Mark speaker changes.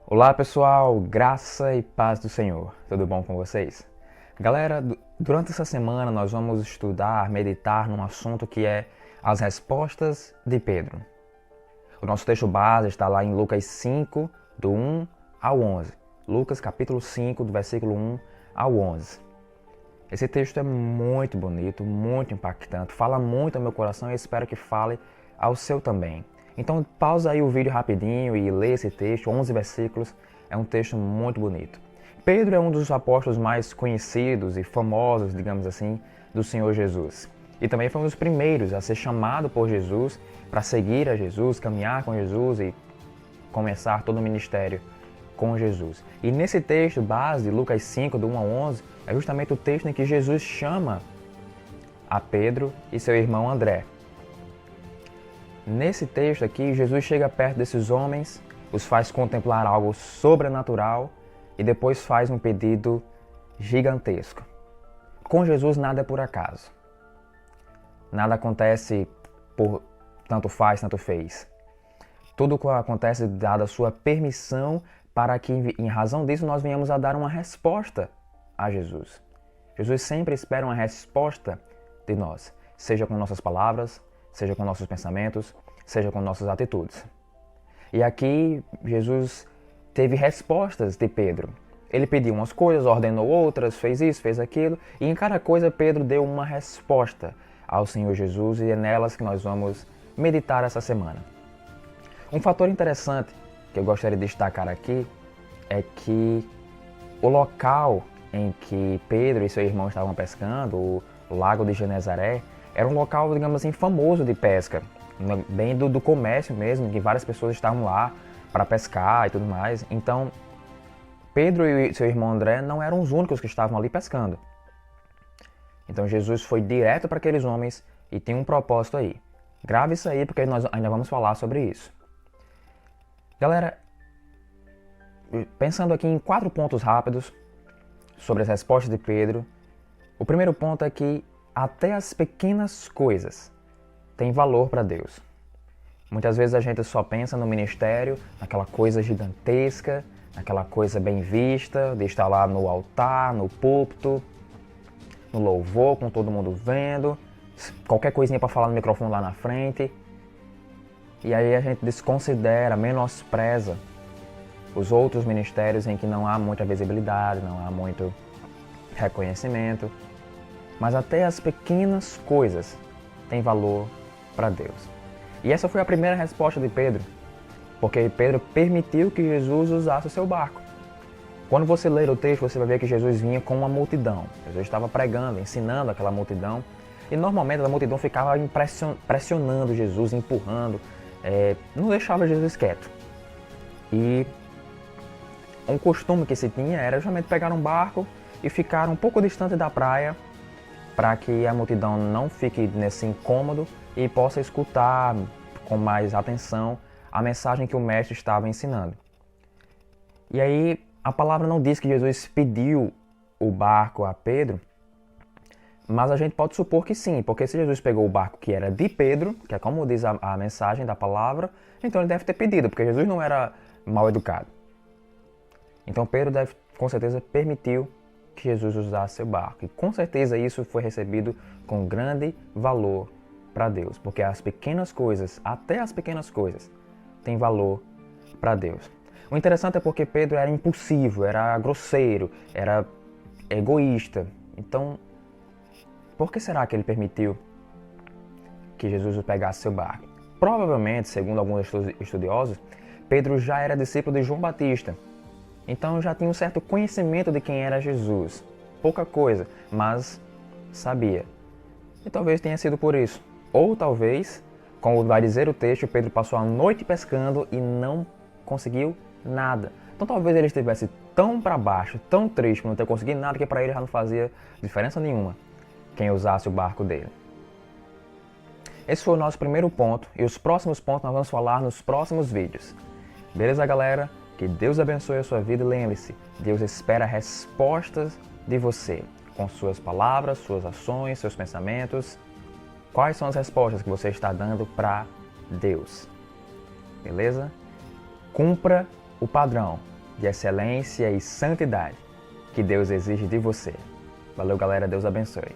Speaker 1: Olá pessoal, graça e paz do Senhor, tudo bom com vocês? Galera, durante essa semana nós vamos estudar, meditar num assunto que é as respostas de Pedro. O nosso texto base está lá em Lucas 5, do 1 ao 11. Lucas capítulo 5, do versículo 1 ao 11. Esse texto é muito bonito, muito impactante, fala muito ao meu coração e espero que fale ao seu também. Então pausa aí o vídeo rapidinho e lê esse texto, 11 versículos, é um texto muito bonito. Pedro é um dos apóstolos mais conhecidos e famosos, digamos assim, do Senhor Jesus. E também foi um dos primeiros a ser chamado por Jesus para seguir a Jesus, caminhar com Jesus e começar todo o ministério com Jesus. E nesse texto base de Lucas 5, do 1 ao 11, é justamente o texto em que Jesus chama a Pedro e seu irmão André. Nesse texto aqui, Jesus chega perto desses homens, os faz contemplar algo sobrenatural e depois faz um pedido gigantesco. Com Jesus nada é por acaso. Nada acontece por tanto faz, tanto fez. Tudo acontece dada a sua permissão para que, em razão disso, nós venhamos a dar uma resposta a Jesus. Jesus sempre espera uma resposta de nós, seja com nossas palavras, seja com nossos pensamentos, seja com nossas atitudes. E aqui Jesus teve respostas de Pedro. Ele pediu umas coisas, ordenou outras, fez isso, fez aquilo, e em cada coisa Pedro deu uma resposta ao Senhor Jesus e é nelas que nós vamos meditar essa semana. Um fator interessante que eu gostaria de destacar aqui é que o local em que Pedro e seu irmão estavam pescando, o Lago de Genezaré, era um local, digamos assim, famoso de pesca, bem do comércio mesmo, que várias pessoas estavam lá para pescar e tudo mais. Então, Pedro e seu irmão André não eram os únicos que estavam ali pescando. Então, Jesus foi direto para aqueles homens e tem um propósito aí. Grave isso aí, porque nós ainda vamos falar sobre isso. Galera, pensando aqui em 4 pontos rápidos sobre as respostas de Pedro, o primeiro ponto é que até as pequenas coisas têm valor para Deus. Muitas vezes a gente só pensa no ministério, naquela coisa gigantesca, naquela coisa bem vista, de estar lá no altar, no púlpito, no louvor, com todo mundo vendo, qualquer coisinha para falar no microfone lá na frente. E aí a gente desconsidera, menospreza os outros ministérios em que não há muita visibilidade, não há muito reconhecimento. Mas até as pequenas coisas têm valor para Deus. E essa foi a primeira resposta de Pedro, porque Pedro permitiu que Jesus usasse o seu barco. Quando você ler o texto, você vai ver que Jesus vinha com uma multidão. Jesus estava pregando, ensinando aquela multidão. E normalmente a multidão ficava pressionando Jesus, empurrando, não deixava Jesus quieto. E um costume que se tinha era justamente pegar um barco e ficar um pouco distante da praia para que a multidão não fique nesse incômodo e possa escutar com mais atenção a mensagem que o mestre estava ensinando. E aí a palavra não diz que Jesus pediu o barco a Pedro, mas a gente pode supor que sim, porque se Jesus pegou o barco que era de Pedro, que é como diz a mensagem da palavra, então ele deve ter pedido, porque Jesus não era mal educado. Então Pedro com certeza permitiu que Jesus usasse seu barco. E com certeza isso foi recebido com grande valor para Deus, porque as pequenas coisas, até as pequenas coisas, têm valor para Deus. O interessante é porque Pedro era impulsivo, era grosseiro, era egoísta. Então, por que será que ele permitiu que Jesus pegasse seu barco? Provavelmente, segundo alguns estudiosos, Pedro já era discípulo de João Batista. Então já tinha um certo conhecimento de quem era Jesus. Pouca coisa, mas sabia. E talvez tenha sido por isso. Ou talvez, como vai dizer o texto, Pedro passou a noite pescando e não conseguiu nada. Então talvez ele estivesse tão para baixo, tão triste por não ter conseguido nada, que para ele já não fazia diferença nenhuma quem usasse o barco dele. Esse foi o nosso primeiro ponto e os próximos pontos nós vamos falar nos próximos vídeos. Beleza, galera? Que Deus abençoe a sua vida e lembre-se, Deus espera respostas de você, com suas palavras, suas ações, seus pensamentos. Quais são as respostas que você está dando para Deus? Beleza? Cumpra o padrão. de excelência e santidade que Deus exige de você. Valeu, galera. Deus abençoe.